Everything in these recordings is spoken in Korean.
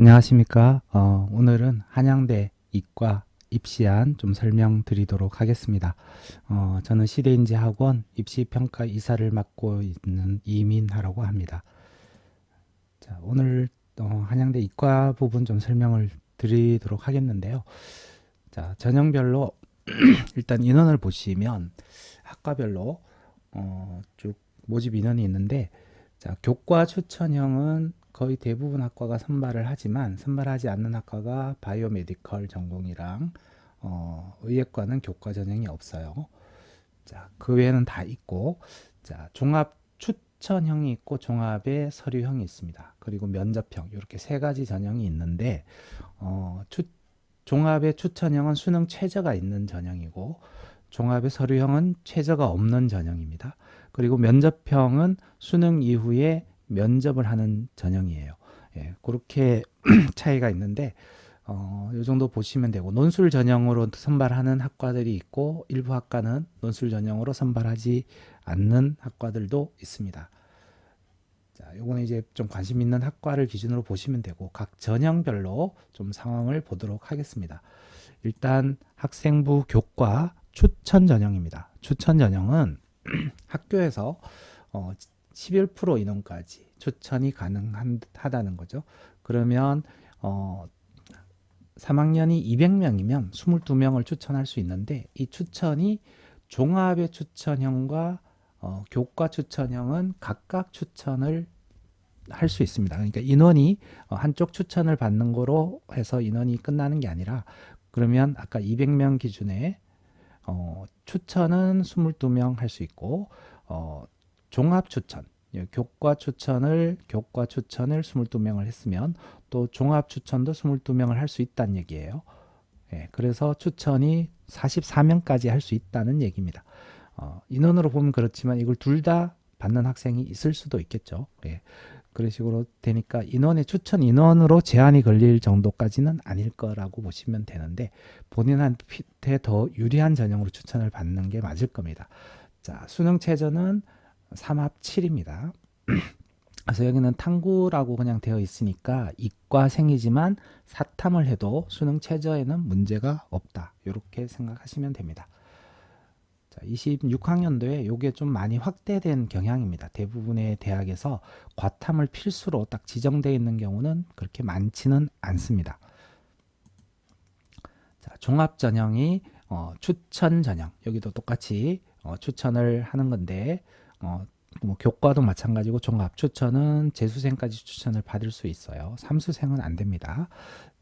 안녕하십니까. 오늘은 한양대 이과 입시안 좀 설명드리도록 하겠습니다. 저는 시대인지학원 입시평가 이사를 맡고 있는 이민하라고 합니다. 자, 오늘 한양대 이과 부분 좀 설명을 드리도록 하겠는데요. 자, 전형별로 일단 인원을 보시면 학과별로 쭉 모집 인원이 있는데, 자, 교과 추천형은 거의 대부분 학과가 선발을 하지만 선발하지 않는 학과가 바이오메디컬 전공이랑 의예과는 교과 전형이 없어요. 자, 그 외에는 다 있고, 자, 종합 추천형이 있고 종합의 서류형이 있습니다. 그리고 면접형 이렇게 세 가지 전형이 있는데, 어, 추, 종합의 추천형은 수능 최저가 있는 전형이고 종합의 서류형은 최저가 없는 전형입니다. 그리고 면접형은 수능 이후에 면접을 하는 전형이에요. 예, 그렇게 차이가 있는데 이 정도 보시면 되고, 논술 전형으로 선발하는 학과들이 있고 일부 학과는 논술 전형으로 선발하지 않는 학과들도 있습니다. 자, 요거는 이제 좀 관심 있는 학과를 기준으로 보시면 되고 각 전형별로 좀 상황을 보도록 하겠습니다. 일단 학생부 교과 추천 전형입니다. 추천 전형은 학교에서 11% 인원까지 추천이 가능하다는 거죠. 그러면 3학년이 200명이면 22명을 추천할 수 있는데, 이 추천이 종합의 추천형과 교과 추천형은 각각 추천을 할 수 있습니다. 그러니까 인원이 한쪽 추천을 받는 거로 해서 인원이 끝나는 게 아니라, 그러면 아까 200명 기준에 추천은 22명 할 수 있고 종합 추천, 교과 추천을 22명을 했으면 또 종합 추천도 22명을 할 수 있다는 얘기예요. 예, 그래서 추천이 44명까지 할 수 있다는 얘기입니다. 인원으로 보면 그렇지만 이걸 둘 다 받는 학생이 있을 수도 있겠죠. 예, 그런 식으로 되니까 인원의 추천 인원으로 제한이 걸릴 정도까지는 아닐 거라고 보시면 되는데, 본인한테 더 유리한 전형으로 추천을 받는 게 맞을 겁니다. 자, 수능 최저는 3합 7입니다. 그래서 여기는 탐구라고 그냥 되어 있으니까 이과생이지만 사탐을 해도 수능 최저에는 문제가 없다, 이렇게 생각하시면 됩니다. 자, 26학년도에 이게 좀 많이 확대된 경향입니다. 대부분의 대학에서 과탐을 필수로 딱 지정되어 있는 경우는 그렇게 많지는 않습니다. 자, 종합 전형이 추천 전형, 여기도 똑같이 추천을 하는 건데, 뭐 교과도 마찬가지고 종합 추천은 재수생까지 추천을 받을 수 있어요. 삼수생은 안 됩니다.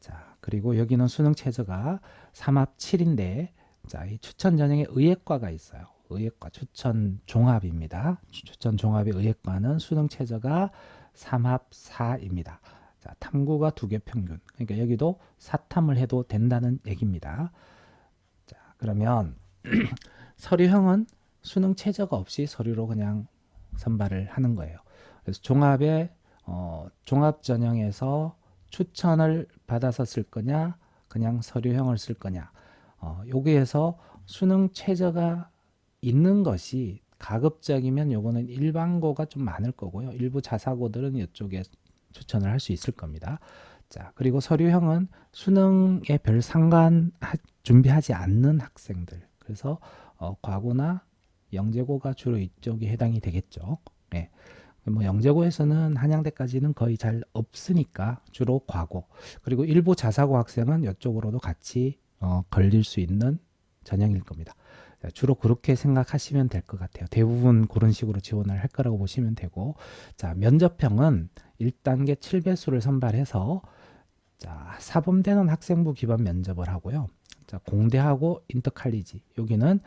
자, 그리고 여기는 수능 최저가 3합 7인데, 자, 이 추천 전형에 의예과가 있어요. 의예과 추천 종합입니다. 추천 종합의 의예과는 수능 최저가 3합 4입니다. 자, 탐구가 2개 평균. 그러니까 여기도 사탐을 해도 된다는 얘기입니다. 자, 그러면 서류형은 수능 최저가 없이 서류로 그냥 선발을 하는 거예요. 그래서 종합 전형에서 추천을 받아서 쓸 거냐, 그냥 서류형을 쓸 거냐. 여기에서 수능 최저가 있는 것이 가급적이면 요거는 일반고가 좀 많을 거고요. 일부 자사고들은 이쪽에 추천을 할 수 있을 겁니다. 자, 그리고 서류형은 수능에 별 상관 준비하지 않는 학생들. 그래서 과고나 영재고가 주로 이쪽에 해당이 되겠죠. 예. 뭐 영재고에서는 한양대까지는 거의 잘 없으니까 주로 과고, 그리고 일부 자사고 학생은 이쪽으로도 같이 걸릴 수 있는 전형일 겁니다. 주로 그렇게 생각하시면 될 것 같아요. 대부분 그런 식으로 지원을 할 거라고 보시면 되고, 자, 면접형은 1단계 7배수를 선발해서, 자, 사범대는 학생부 기반 면접을 하고요. 자, 공대하고 인터칼리지, 여기는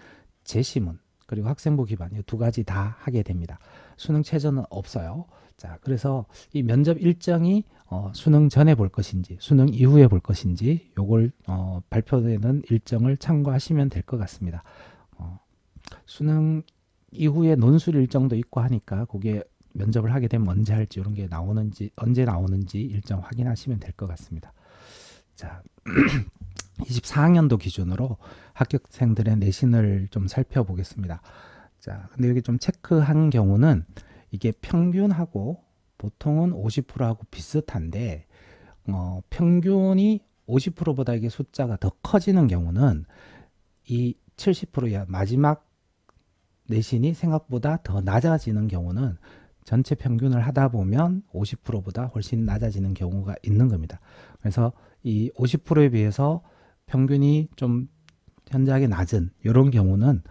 재시문 그리고 학생부 기반, 이 두 가지 다 하게 됩니다. 수능 최저는 없어요. 자, 그래서 이 면접 일정이 수능 전에 볼 것인지 수능 이후에 볼 것인지 요걸 발표되는 일정을 참고하시면 될 것 같습니다. 수능 이후에 논술 일정도 있고 하니까 그게 면접을 하게 되면 언제 할지, 이런 게 언제 나오는지 일정 확인하시면 될 것 같습니다. 자, 24학년도 기준으로 합격생들의 내신을 좀 살펴보겠습니다. 자, 근데 여기 좀 체크한 경우는 이게 평균하고 보통은 50%하고 비슷한데, 평균이 50%보다 이게 숫자가 더 커지는 경우는 이 70%야 마지막 내신이 생각보다 더 낮아지는 경우는 전체 평균을 하다 보면 50%보다 훨씬 낮아지는 경우가 있는 겁니다. 그래서 이 50%에 비해서 평균이 좀 현저하게 낮은 이런 경우는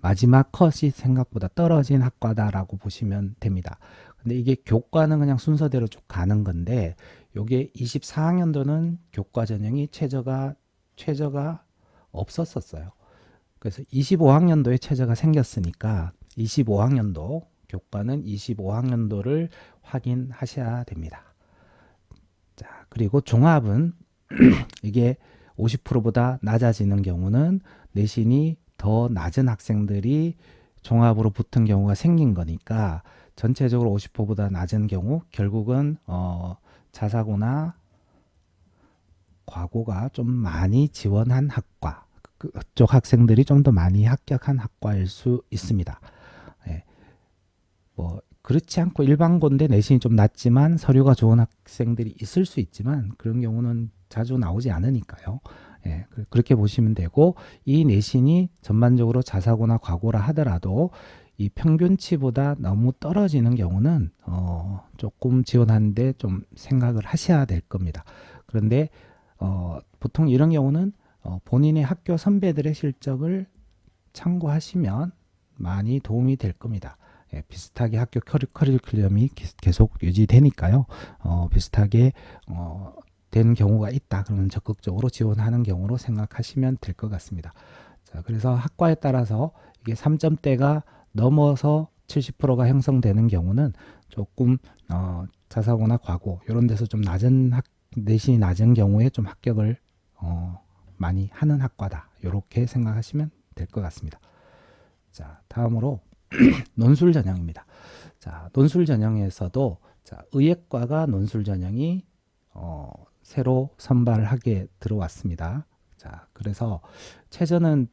마지막 컷이 생각보다 떨어진 학과다라고 보시면 됩니다. 근데 이게 교과는 그냥 순서대로 쭉 가는 건데 요게 24학년도는 교과 전형이 최저가 없었었어요. 그래서 25학년도에 최저가 생겼으니까 25학년도 교과는 25학년도를 확인하셔야 됩니다. 자, 그리고 종합은 이게 50%보다 낮아지는 경우는 내신이 더 낮은 학생들이 종합으로 붙은 경우가 생긴 거니까 전체적으로 50%보다 낮은 경우 결국은 자사고나 과고가 좀 많이 지원한 학과 그쪽 학생들이 좀 더 많이 합격한 학과일 수 있습니다. 예, 뭐 그렇지 않고 일반고인데 내신이 좀 낮지만 서류가 좋은 학생들이 있을 수 있지만 그런 경우는 자주 나오지 않으니까요. 예, 그렇게 보시면 되고 이 내신이 전반적으로 자사고나 과고라 하더라도 이 평균치보다 너무 떨어지는 경우는 조금 지원하는데 좀 생각을 하셔야 될 겁니다. 그런데 보통 이런 경우는 본인의 학교 선배들의 실적을 참고하시면 많이 도움이 될 겁니다. 예, 비슷하게 학교 커리큘럼이 계속 유지되니까요. 비슷하게 된 경우가 있다. 그러면 적극적으로 지원하는 경우로 생각하시면 될 것 같습니다. 자, 그래서 학과에 따라서 이게 3점대가 넘어서 70%가 형성되는 경우는 조금 자사고나 과고 이런 데서 좀 낮은 내신이 낮은 경우에 좀 합격을 많이 하는 학과다. 이렇게 생각하시면 될 것 같습니다. 자, 다음으로 논술 전형입니다. 자, 논술 전형에서도 자, 의예과가 논술 전형이 새로 선발하게 들어왔습니다. 자, 그래서 최저는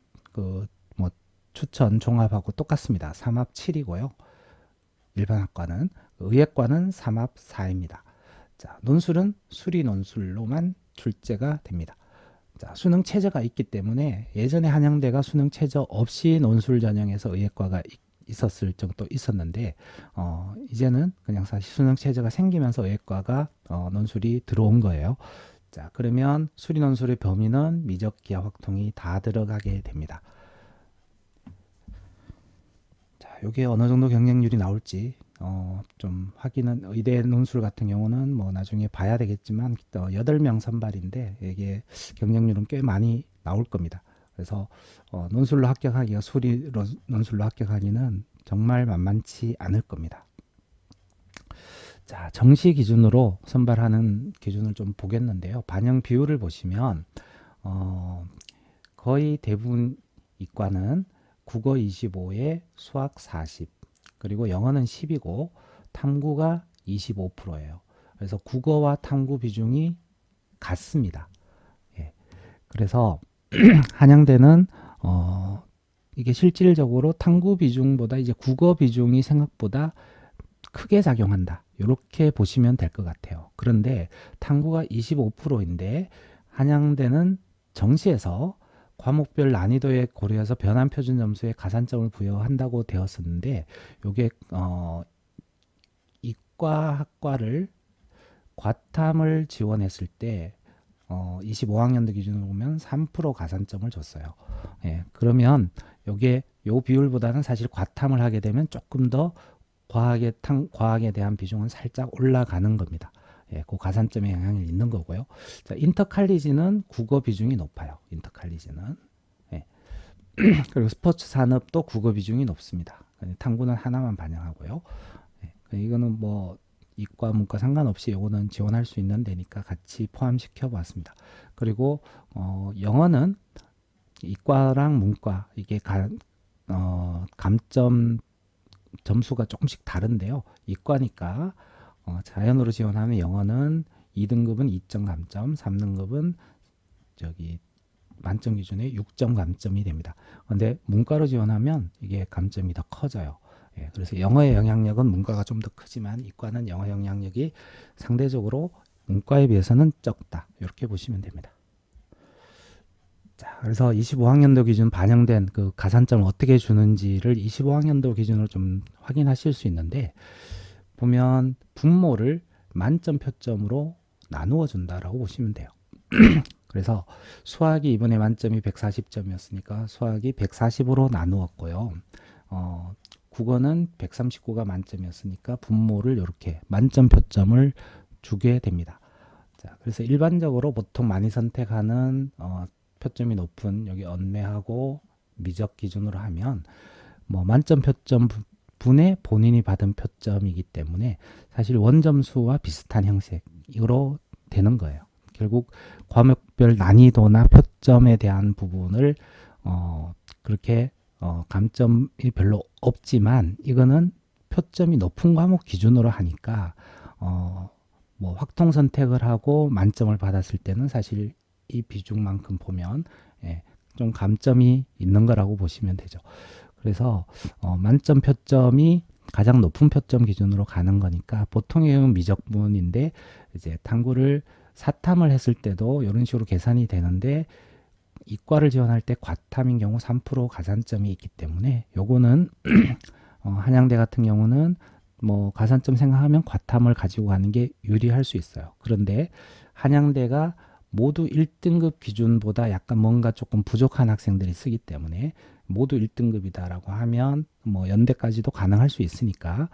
뭐 추천 종합하고 똑같습니다. 3합 7이고요. 일반 학과는 의예과는 3합 4입니다. 자, 논술은 수리 논술로만 출제가 됩니다. 자, 수능 최저가 있기 때문에 예전에 한양대가 수능 최저 없이 논술 전형에서 의예과가 있었을 정도 있었는데 이제는 그냥 사실 수능 최저가 생기면서 의예과가 논술이 들어온 거예요. 자, 그러면 수리 논술의 범위는 미적, 기하, 확통이 다 들어가게 됩니다. 자, 이게 어느 정도 경쟁률이 나올지 좀 확인은 의대 논술 같은 경우는 뭐 나중에 봐야 되겠지만 8명 선발인데 이게 경쟁률은 꽤 많이 나올 겁니다. 그래서 논술로 합격하기가 수리 논술로 합격하기는 정말 만만치 않을 겁니다. 자, 정시 기준으로 선발하는 기준을 좀 보겠는데요. 반영 비율을 보시면 거의 대부분 이과는 국어 25에 수학 40 그리고 영어는 10이고 탐구가 25%예요. 그래서 국어와 탐구 비중이 같습니다. 예. 그래서 한양대는 이게 실질적으로 탐구 비중보다 이제 국어 비중이 생각보다 크게 작용한다. 이렇게 보시면 될 것 같아요. 그런데 탐구가 25%인데 한양대는 정시에서 과목별 난이도에 고려해서 변환 표준 점수에 가산점을 부여한다고 되었었는데 이게 이과 학과를 과탐을 지원했을 때 25학년도 기준으로 보면 3% 가산점을 줬어요. 예, 그러면 요게 요 비율보다는 사실 과탐을 하게 되면 조금 더 과학에 대한 비중은 살짝 올라가는 겁니다. 예, 그 가산점에 영향이 있는 거고요. 자, 인터칼리지는 국어 비중이 높아요. 인터칼리지는. 예. 그리고 스포츠 산업도 국어 비중이 높습니다. 탐구는 하나만 반영하고요. 예, 이거는 뭐 이과 문과 상관없이 요거는 지원할 수 있는 데니까 같이 포함시켜 봤습니다. 그리고 영어는 이과랑 문과 이게 감점 점수가 조금씩 다른데요. 이과니까 자연으로 지원하면 영어는 2등급은 2점 감점, 3등급은 만점 기준에 6점 감점이 됩니다. 그런데 문과로 지원하면 이게 감점이 더 커져요. 그래서 영어의 영향력은 문과가 좀 더 크지만 이과는 영어 영향력이 상대적으로 문과에 비해서는 적다. 이렇게 보시면 됩니다. 자, 그래서 25학년도 기준 반영된 그 가산점을 어떻게 주는지를 25학년도 기준으로 좀 확인하실 수 있는데, 보면 분모를 만점 표점으로 나누어 준다라고 보시면 돼요. 그래서 수학이 이번에 만점이 140점이었으니까 수학이 140으로 나누었고요. 국어는 139가 만점이었으니까 분모를 이렇게 만점 표점을 주게 됩니다. 자, 그래서 일반적으로 보통 많이 선택하는 표점이 높은 여기 언매하고 미적 기준으로 하면 뭐 만점 표점 분의 본인이 받은 표점이기 때문에 사실 원점수와 비슷한 형식으로 되는 거예요. 결국 과목별 난이도나 표점에 대한 부분을 그렇게 감점이 별로 없지만 이거는 표점이 높은 과목 기준으로 하니까 뭐 확통 선택을 하고 만점을 받았을 때는 사실 이 비중만큼 보면 좀 감점이 있는 거라고 보시면 되죠. 그래서 만점 표점이 가장 높은 표점 기준으로 가는 거니까 보통의 경우는 미적분인데 이제 탐구를 사탐을 했을 때도 이런 식으로 계산이 되는데 이과를 지원할 때 과탐인 경우 3% 가산점이 있기 때문에 요거는 한양대 같은 경우는 뭐 가산점 생각하면 과탐을 가지고 가는 게 유리할 수 있어요. 그런데 한양대가 모두 1등급 기준보다 약간 뭔가 조금 부족한 학생들이 쓰기 때문에 모두 1등급이다라고 하면 뭐 연대까지도 가능할 수 있으니까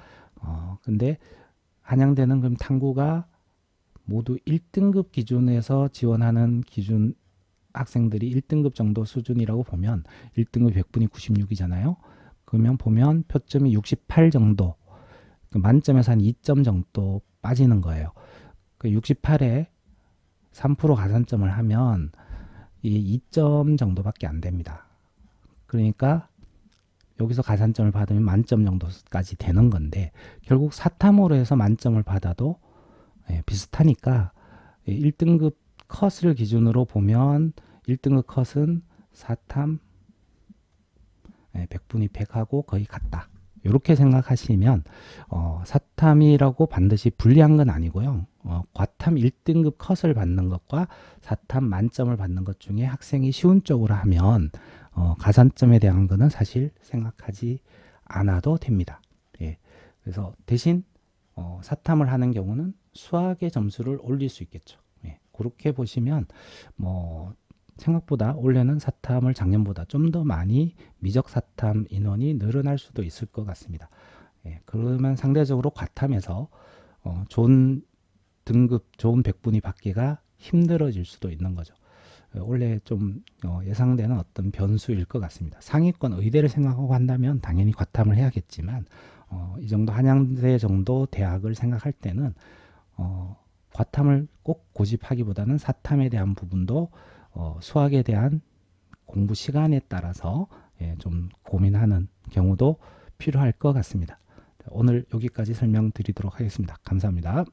근데 한양대는 그럼 탐구가 모두 1등급 기준에서 지원하는 기준 학생들이 1등급 정도 수준이라고 보면 1등급 100분이 96이잖아요. 그러면 보면 표점이 68 정도, 만점에서 한 2점 정도 빠지는 거예요. 그 68에 3% 가산점을 하면 이 2점 정도밖에 안 됩니다. 그러니까 여기서 가산점을 받으면 만점 정도까지 되는 건데 결국 사탐으로 해서 만점을 받아도 비슷하니까 1등급 컷을 기준으로 보면 1등급 컷은 사탐 100분위 100하고 거의 같다. 이렇게 생각하시면 사탐이라고 반드시 불리한 건 아니고요. 과탐 1등급 컷을 받는 것과 사탐 만점을 받는 것 중에 학생이 쉬운 쪽으로 하면 가산점에 대한 거는 사실 생각하지 않아도 됩니다. 예. 그래서 대신 사탐을 하는 경우는 수학의 점수를 올릴 수 있겠죠. 예. 그렇게 보시면 뭐 생각보다 올해는 사탐을 작년보다 좀 더 많이 미적 사탐 인원이 늘어날 수도 있을 것 같습니다. 예, 그러면 상대적으로 과탐에서 좋은 등급, 좋은 백분위 받기가 힘들어질 수도 있는 거죠. 원래 좀 예상되는 어떤 변수일 것 같습니다. 상위권 의대를 생각하고 한다면 당연히 과탐을 해야겠지만 이 정도 한양대 정도 대학을 생각할 때는 과탐을 꼭 고집하기보다는 사탐에 대한 부분도 수학에 대한 공부 시간에 따라서 좀 고민하는 경우도 필요할 것 같습니다. 오늘 여기까지 설명드리도록 하겠습니다. 감사합니다.